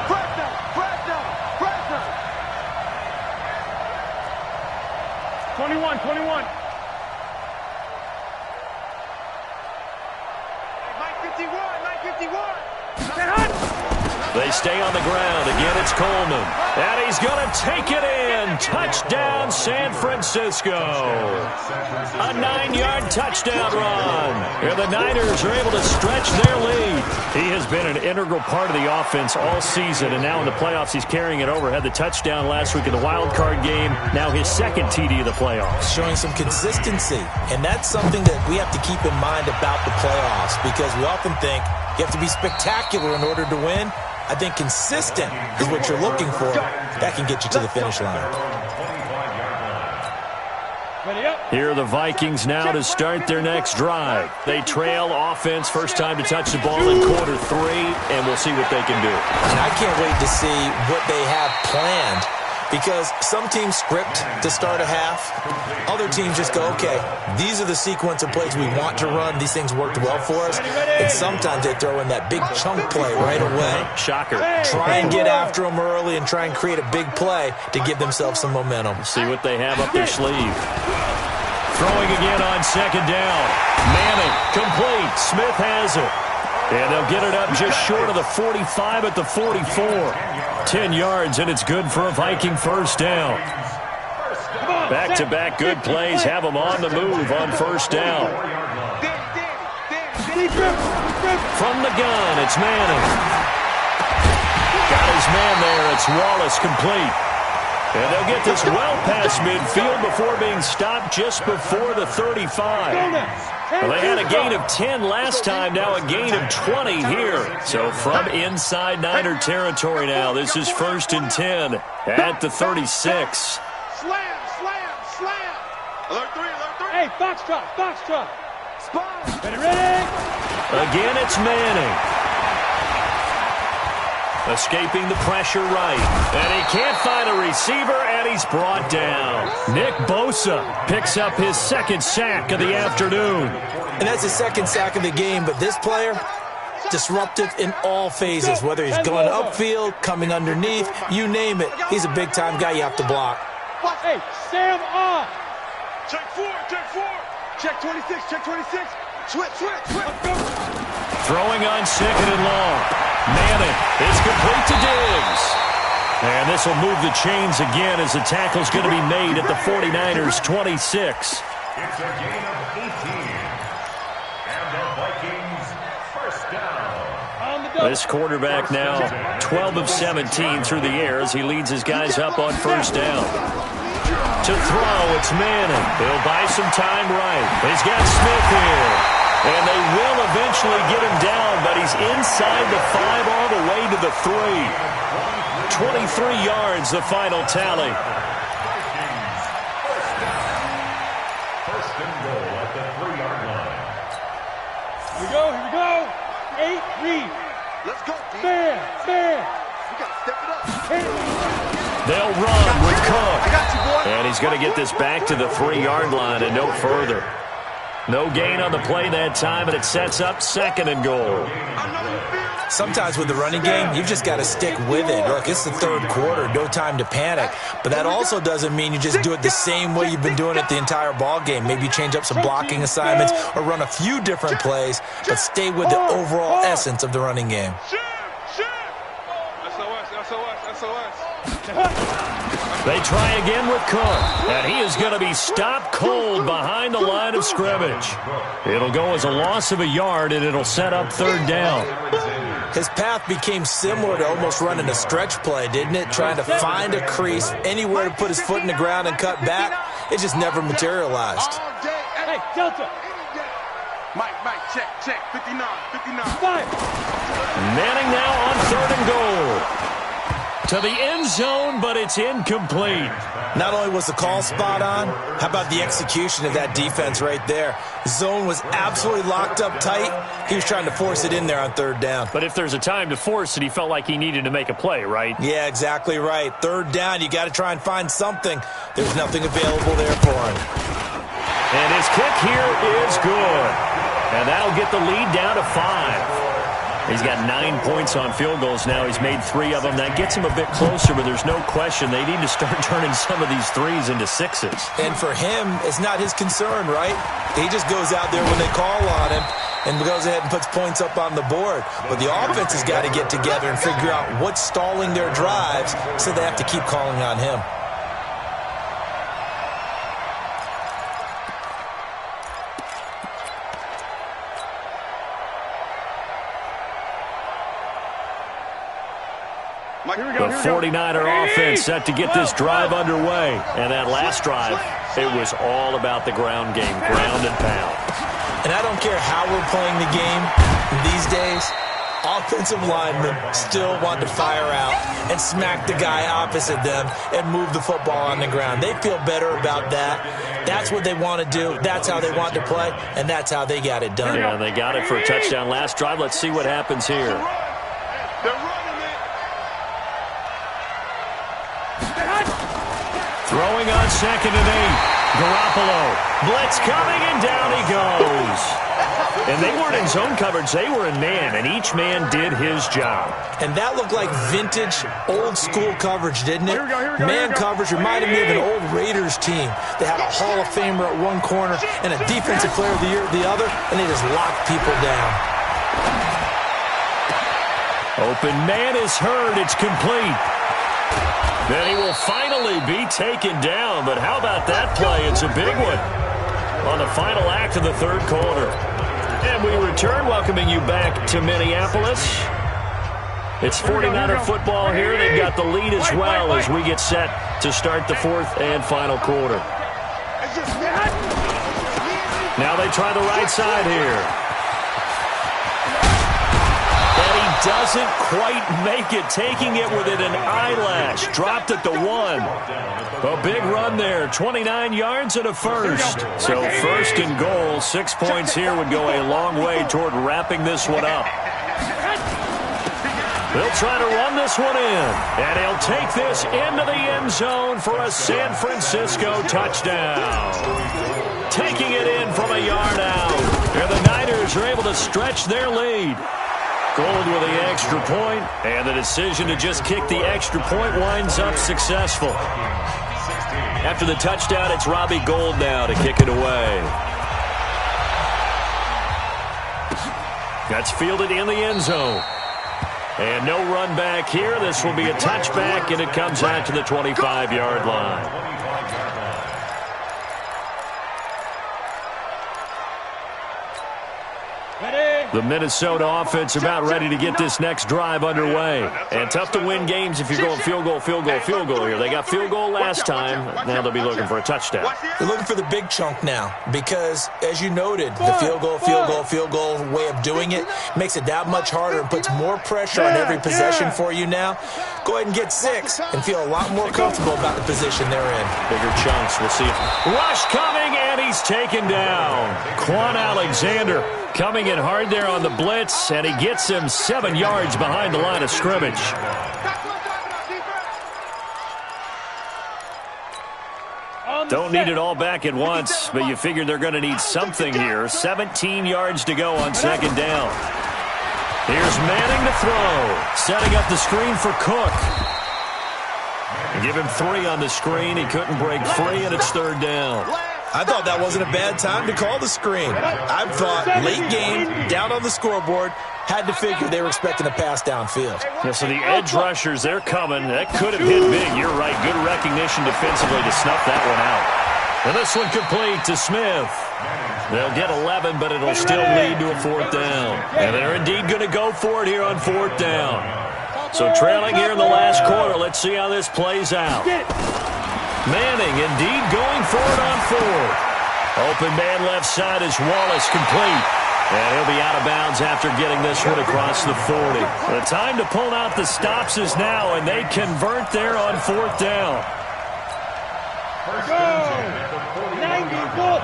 Press down. 21. Mike 51. They stay on the ground. Again, it's Coleman. And he's going to take it in. Touchdown, San Francisco. A 9-yard touchdown run. And the Niners are able to stretch their lead. He has been an integral part of the offense all season, and now in the playoffs he's carrying it over. Had the touchdown last week in the wild card game. Now his 2nd TD of the playoffs. Showing some consistency. And that's something that we have to keep in mind about the playoffs, because we often think you have to be spectacular in order to win. I think consistent is what you're looking for. That can get you to the finish line. Here are the Vikings now to start their next drive. They trail offense, first time to touch the ball in quarter 3, and we'll see what they can do. And I can't wait to see what they have planned, because some teams script to start a half. Other teams just go, okay, these are the sequence of plays we want to run. These things worked well for us. And sometimes they throw in that big chunk play right away. Shocker. Try and get after them early and try and create a big play to give themselves some momentum. See what they have up their sleeve. Throwing again on 2nd down. Manning, complete. Smith has it. And they'll get it up just short of the 45 at the 44. 10 yards, and it's good for a Viking first down. Back-to-back good plays have them on the move on first down. From the gun, it's Manning. Got his man there. It's Wallace, complete. And they'll get this well past midfield before being stopped just before the 35. Well, they had a gain of 10 last time, now a gain of 20 here. So from inside Niner territory now, this is 1st and 10 at the 36. Slam. Alert 3. Hey, Foxtrot. Spot. Ready. Again, it's Manning. Escaping the pressure right. And he can't find a receiver, and he's brought down. Nick Bosa picks up his 2nd sack of the afternoon. And that's his 2nd sack of the game, but this player, disruptive in all phases, whether he's going upfield, coming underneath, you name it. He's a big-time guy you have to block. Hey, Sam off. Check 4. Check 26. Switch. Throwing on 2nd and long. Manning is complete to Diggs. And this will move the chains again as the tackle's going to be made at the 49ers' 26. It's a gain of 18. And the Vikings first down. This quarterback now 12 of 17 through the air as he leads his guys up on first down. To throw, it's Manning. He'll buy some time right. He's got Smith here. And they will eventually get him down, but he's inside the 5 all the way to the 3. 23 yards, the final tally. First and goal at the 3-yard line. Here we go. 8 read. Let's go, D. Fair. We got to step it up. They'll run with Cook. I got you, boy. And he's going to get this back to the 3-yard line and no further. No gain on the play that time, and it sets up 2nd and goal. Sometimes with the running game, you've just got to stick with it. Look, it's the 3rd quarter, no time to panic. But that also doesn't mean you just do it the same way you've been doing it the entire ball game. Maybe change up some blocking assignments or run a few different plays, but stay with the overall essence of the running game. They try again with Cook, and he is going to be stopped cold behind the line of scrimmage. It'll go as a loss of a yard, and it'll set up 3rd down. His path became similar to almost running a stretch play, didn't it? Trying to find a crease, anywhere to put his foot in the ground and cut back. it just never materialized. Hey, Delta. Mike, check, 59. Fire. Manning now on 3rd and goal. To the end zone, but it's incomplete. Not only was the call spot on, how about the execution of that defense right there? Zone was absolutely locked up tight. He was trying to force it in there on 3rd down. But if there's a time to force it, he felt like he needed to make a play, right? Yeah, exactly right. 3rd down, you got to try and find something. There's nothing available there for him. And his kick here is good. And that'll get the lead down to 5. He's got 9 points on field goals now. He's made 3 of them. That gets him a bit closer, but there's no question they need to start turning some of these 3s into 6s. And for him, it's not his concern, right? He just goes out there when they call on him and goes ahead and puts points up on the board. But the offense has got to get together and figure out what's stalling their drives, so they have to keep calling on him. The 49er offense set to get this drive underway. And that last drive, it was all about the ground game, ground and pound. And I don't care how we're playing the game these days, offensive linemen still want to fire out and smack the guy opposite them and move the football on the ground. They feel better about that. That's what they want to do. That's how they want to play, and that's how they got it done. Yeah, they got it for a touchdown last drive. Let's see what happens here. Throwing on 2nd and 8. Garoppolo. Blitz coming, and down he goes. And they weren't in zone coverage. They were in man, and each man did his job. And that looked like vintage, old-school coverage, didn't it? Man coverage reminded me of an old Raiders team. They had a Hall of Famer at one corner and a Defensive Player of the Year at the other, and they just locked people down. Open man is heard. It's complete. Then he will finally be taken down. But how about that play? It's a big one on the final act of the 3rd quarter. And we return, welcoming you back to Minneapolis. It's 49er football here. They've got the lead as well as we get set to start the 4th and final quarter. Now they try the right side here. Doesn't quite make it, taking it within an eyelash. Dropped at the 1. A big run there, 29 yards and a first. So 1st and goal, 6 points here would go a long way toward wrapping this one up. They'll try to run this one in, and he'll take this into the end zone for a San Francisco touchdown. Taking it in from a yard out, and the Niners are able to stretch their lead. Gold with the extra point, and the decision to just kick the extra point winds up successful. After the touchdown, it's Robbie Gould now to kick it away. That's fielded in the end zone. And no run back here. This will be a touchback, and it comes out to the 25-yard line. The Minnesota offense about ready to get this next drive underway. And tough to win games if you're going field goal here. They got field goal last time. Now they'll be looking for a touchdown. They're looking for the big chunk now because, as you noted, the field goal way of doing it makes it that much harder and puts more pressure on every possession for you now. Go ahead and get 6 and feel a lot more comfortable about the position they're in. Bigger chunks. We'll see. Rush coming, and he's taken down. Quan Alexander coming in hard there on the blitz, and he gets him 7 yards behind the line of scrimmage. Don't need it all back at once, but you figure they're going to need something here. 17 yards to go on 2nd down. Here's Manning to throw. Setting up the screen for Cook. Give him 3 on the screen. He couldn't break free, and it's 3rd down. I thought that wasn't a bad time to call the screen. I thought late game, down on the scoreboard, had to figure they were expecting a pass downfield. Yeah, so the edge rushers, they're coming. That could have hit big. You're right. Good recognition defensively to snuff that one out. And this one complete to Smith. They'll get 11, but it'll still lead to a 4th down. And they're indeed going to go for it here on 4th down. So trailing here in the last quarter. Let's see how this plays out. Manning indeed going for it on 4th. Open man left side is Wallace, complete. And he'll be out of bounds after getting this one across the 40. The time to pull out the stops is now, and they convert there on 4th down. Go! 90, go!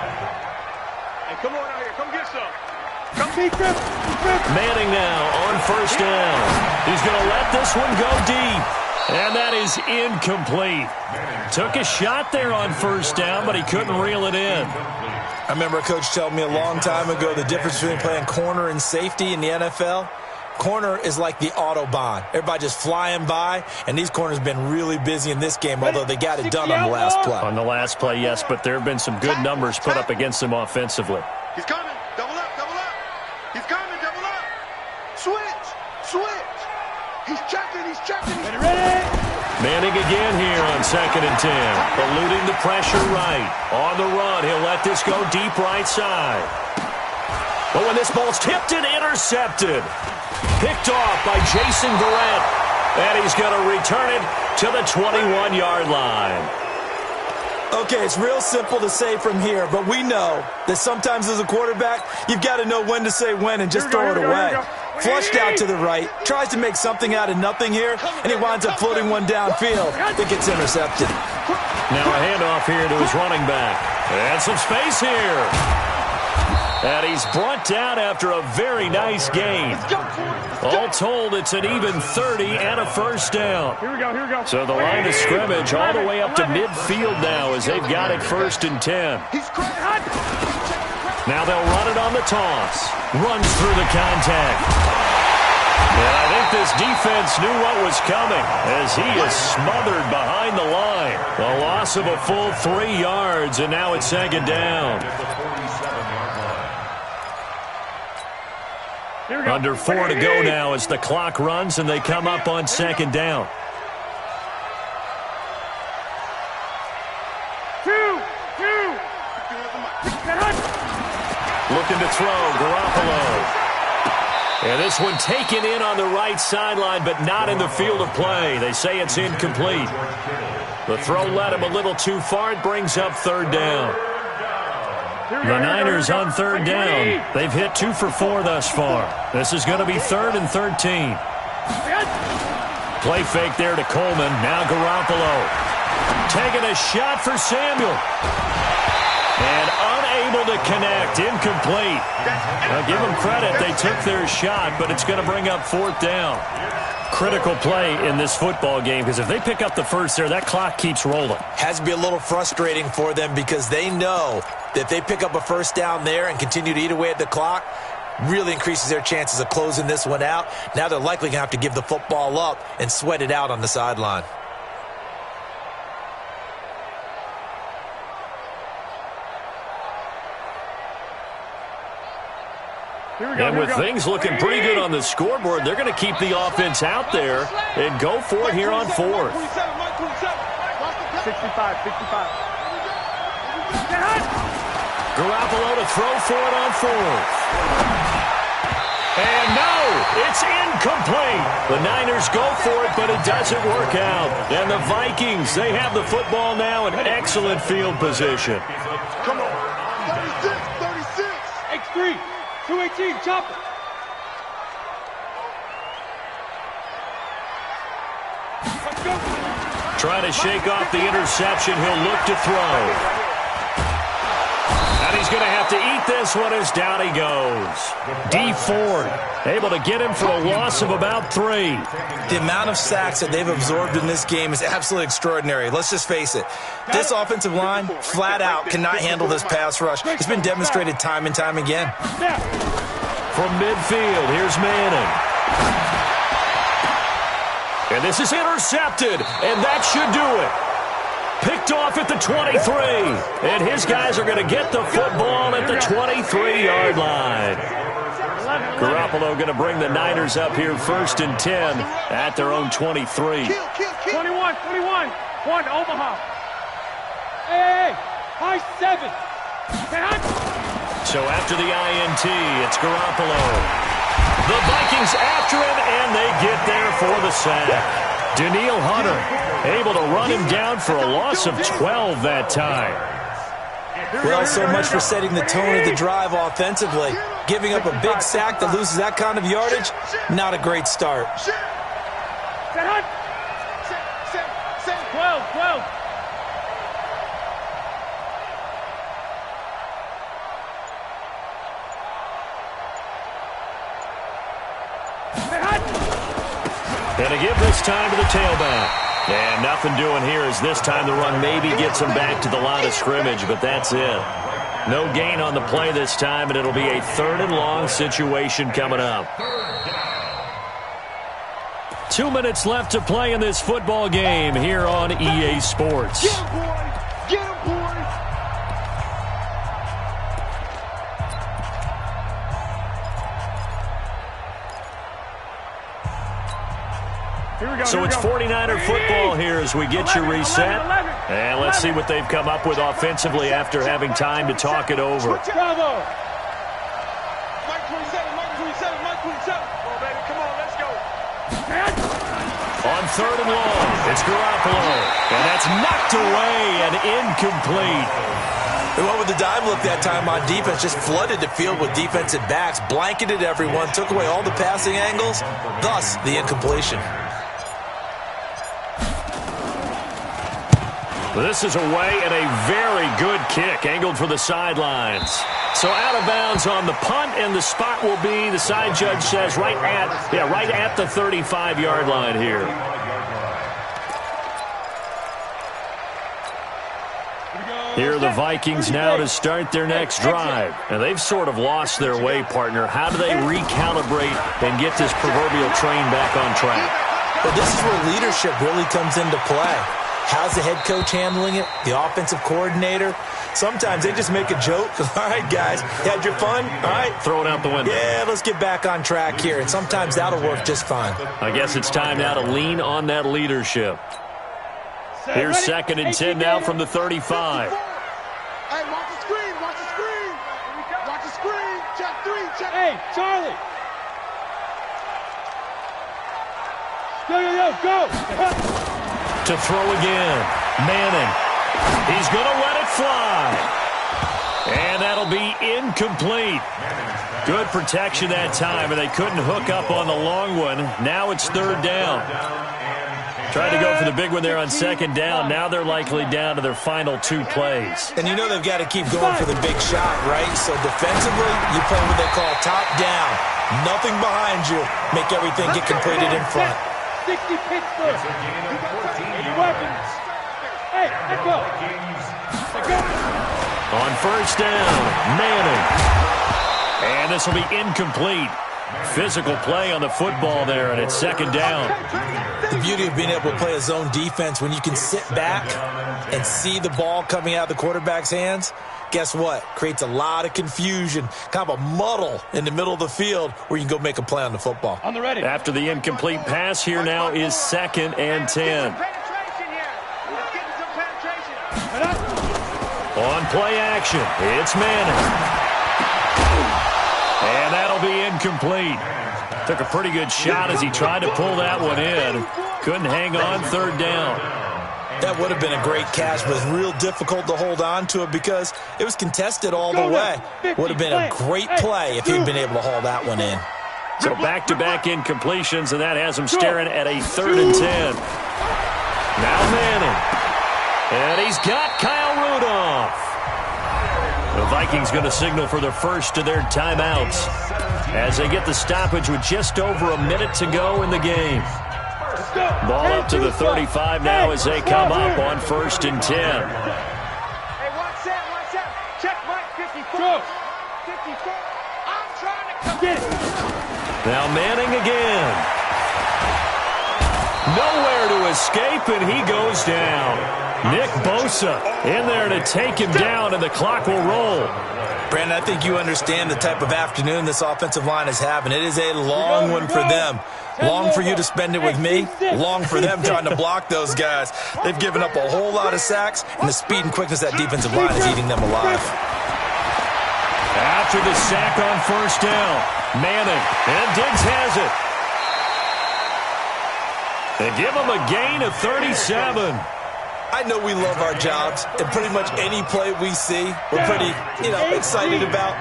Hey, come on out here. Come get some. Come beat them. Manning now on 1st down. He's going to let this one go deep. And that is incomplete. Took a shot there on 1st down, but he couldn't reel it in. I remember a coach telling me a long time ago the difference between playing corner and safety in the NFL. Corner is like the Autobahn. Everybody just flying by, and these corners have been really busy in this game, although they got it done on the last play. On the last play, yes, but there have been some good numbers put up against them offensively. He's coming. Double up, double up. He's coming, double up. Switch, switch. He's checking, he's checking. Ready? Manning again here on 2nd and 10. Eluding the pressure right. On the run, he'll let this go deep right side. But when this ball's tipped and intercepted. Picked off by Jason Verrett. And he's going to return it to the 21-yard line. Okay, it's real simple to say from here, but we know that sometimes as a quarterback, you've got to know when to say when and just throw it away. Flushed out to the right, tries to make something out of nothing here, and he winds up floating one downfield that gets intercepted. Now a handoff here to his running back. And some space here. And he's brought down after a very nice gain. All told, it's an even 30 and a 1st down. Here we go. So the line of scrimmage all the way up to midfield now as they've got it 1st and 10. Now they'll run it on the toss. Runs through the contact. And I think this defense knew what was coming as he is smothered behind the line. A loss of a full 3 yards, and now it's 2nd down. Under 4 to go now as the clock runs and they come up on 2nd down. 2. Looking to throw, Garoppolo. And this one taken in on the right sideline, but not in the field of play. They say it's incomplete. The throw led him a little too far. It brings up 3rd down. The Niners on 3rd down. They've hit 2 for 4 thus far. This is going to be 3rd and 13. Play fake there to Coleman. Now Garoppolo. Taking a shot for Samuel. And unable to connect. Incomplete. Now give them credit. They took their shot, but it's going to bring up 4th down. Critical play in this football game because if they pick up the 1st there, that clock keeps rolling. Has to be a little frustrating for them because they know that if they pick up a 1st down there and continue to eat away at the clock, really increases their chances of closing this one out. Now they're likely going to have to give the football up and sweat it out on the sideline. And with things looking pretty good on the scoreboard, they're going to keep the offense out there and go for it here on 4th. 65. Garoppolo to throw for it on 4th. And no, it's incomplete. The Niners go for it, but it doesn't work out. And the Vikings, they have the football now in excellent field position. Come on. 36. X3. 218, chopper. Trying to shake off the interception. He'll look to throw. And he's going to have to eat this one as down he goes. D Ford able to get him for a loss of about 3. The amount of sacks that they've absorbed in this game is absolutely extraordinary. Let's just face it. This offensive line, flat out, cannot handle this pass rush. It's been demonstrated time and time again. From midfield, here's Manning. And this is intercepted, and that should do it. Picked off at the 23, and his guys are going to get the football at the 23-yard line. Garoppolo going to bring the Niners up here 1st and 10 at their own 23. 21. 1, Omaha. Hey, high 7. So after the INT, it's Garoppolo. The Vikings after him, and they get there for the sack. Daniil Hunter able to run him down for a loss of 12 that time. Well, so much for setting the tone of the drive offensively. Giving up a big sack that loses that kind of yardage, not a great start. 12. And a give this time to the tailback. And nothing doing here as this time the run maybe gets him back to the line of scrimmage, but that's it. No gain on the play this time, and it'll be a 3rd and long situation coming up. 2 minutes left to play in this football game here on EA Sports. Get him, boys! Get him, boys! So it's 49er football here as we get you reset. And let's see what they've come up with offensively after having time to talk it over. Bravo! Mike 27. Come on, baby, come on, let's go. On 3rd and long, it's Garoppolo. And that's knocked away and incomplete. They went with the dime look that time on defense, just flooded the field with defensive backs, blanketed everyone, took away all the passing angles, thus the incompletion. This is away and a very good kick, angled for the sidelines. So out of bounds on the punt, and the spot will be, the side judge says, right at the 35-yard line here. Here are the Vikings now to start their next drive. And they've sort of lost their way, partner. How do they recalibrate and get this proverbial train back on track? Well, this is where leadership really comes into play. How's the head coach handling it? The offensive coordinator? Sometimes they just make a joke. All right, guys, you had your fun? All right. Throw it out the window. Yeah, let's get back on track here. And sometimes that'll work just fine. I guess it's time now to lean on that leadership. Here's 2nd and 10 now from the 35. Hey, watch the screen. Watch the screen. Check 3. Hey, Charlie. Go. To throw again. Manning. He's going to let it fly. And that'll be incomplete. Good protection that time, and they couldn't hook up on the long one. Now it's 3rd down. Tried to go for the big one there on 2nd down. Now they're likely down to their final 2 plays. And you know they've got to keep going for the big shot, right? So defensively, you play what they call top down. Nothing behind you. Make everything get completed in front. 60 Pittsburgh. Weapons. Hey, let's go. On 1st down, Manning. And this will be incomplete. Physical play on the football there, and it's 2nd down. The beauty of being able to play a zone defense, when you can sit back and see the ball coming out of the quarterback's hands, guess what? Creates a lot of confusion, kind of a muddle in the middle of the field where you can go make a play on the football. On the ready. After the incomplete pass, here now is 2nd and 10. On play action, it's Manning. And that'll be incomplete. Took a pretty good shot as he tried to pull that one in. Couldn't hang on 3rd down. That would have been a great catch, but it was real difficult to hold on to it because it was contested all the way. Would have been a great play if he'd been able to haul that one in. So back-to-back incompletions, and that has him staring at a 3rd and 10. Now Manning. And he's got Kyle Rudolph. The Vikings going to signal for the first of their timeouts as they get the stoppage with just over a minute to go in the game. Ball up to the 35 now as they come up on 1st and 10. Hey, watch that. Check Mike 54. 54. I'm trying to come get it. Now Manning again. Nowhere to escape, and he goes down. Nick Bosa in there to take him down, and the clock will roll. Brandon, I think you understand the type of afternoon this offensive line is having. It is a long one for them. Long for you to spend it with me. Long for them trying to block those guys. They've given up a whole lot of sacks, and the speed and quickness of that defensive line is eating them alive. After the sack on 1st down, Manning, and Diggs has it. They give them a gain of 37. I know we love our jobs, and pretty much any play we see, we're pretty, excited about.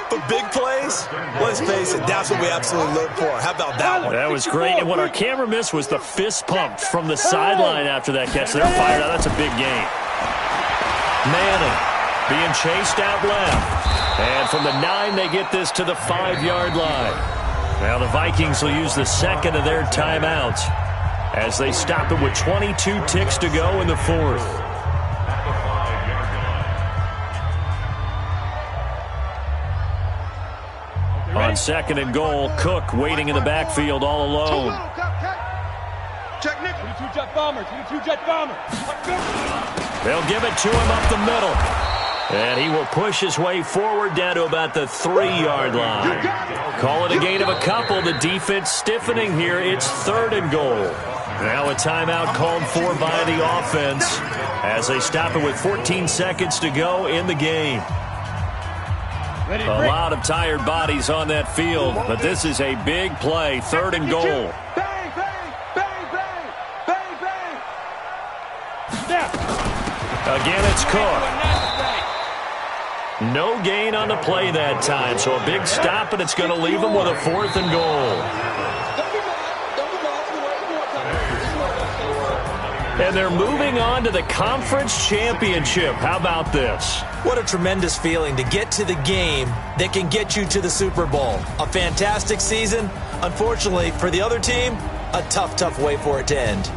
But big plays, let's face it, that's what we absolutely look for. How about that one? That was great, and what our camera missed was the fist pump from the sideline after that catch. They're fired out. That's a big gain. Manning being chased out left. And from the 9, they get this to the 5-yard line. Now the Vikings will use the second of their timeouts as they stop it with 22 ticks to go in the 4th. On 2nd and goal, Cook waiting in the backfield all alone. Check Nick. 22 jet bomber. 22 jet bomber. They'll give it to him up the middle. And he will push his way forward down to about the 3-yard line. Call it a gain of a couple. The defense stiffening here. It's 3rd and goal. Now a timeout called for by the offense as they stop it with 14 seconds to go in the game. A lot of tired bodies on that field, but this is a big play. 3rd and goal. Bang, bang, bang, bang, bang, bang. Again, it's Cook. No gain on the play that time, so a big stop, and it's going to leave them with a 4th and goal. And they're moving on to the conference championship. How about this? What a tremendous feeling to get to the game that can get you to the Super Bowl. A fantastic season. Unfortunately, for the other team, a tough, tough way for it to end.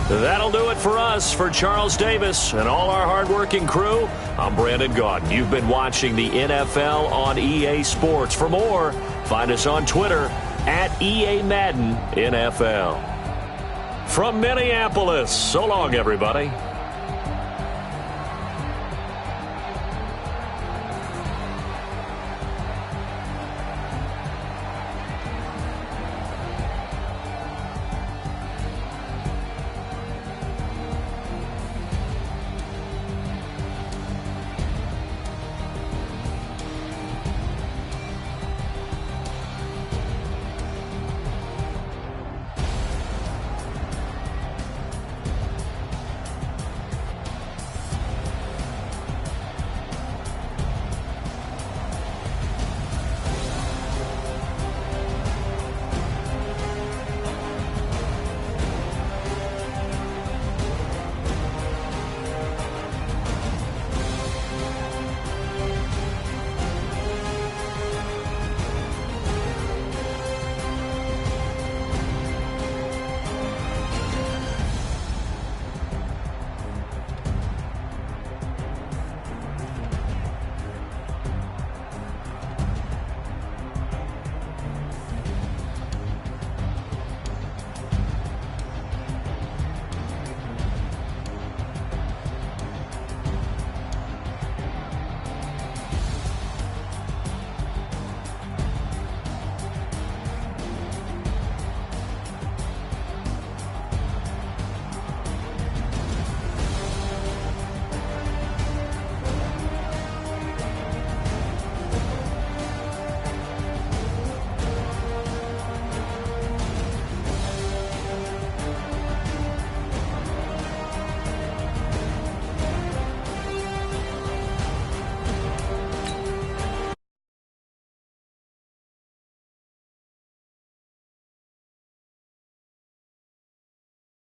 That'll do it for us. For Charles Davis and all our hardworking crew, I'm Brandon Gaudin. You've been watching the NFL on EA Sports. For more, find us on Twitter at EA Madden NFL. From Minneapolis, so long, everybody.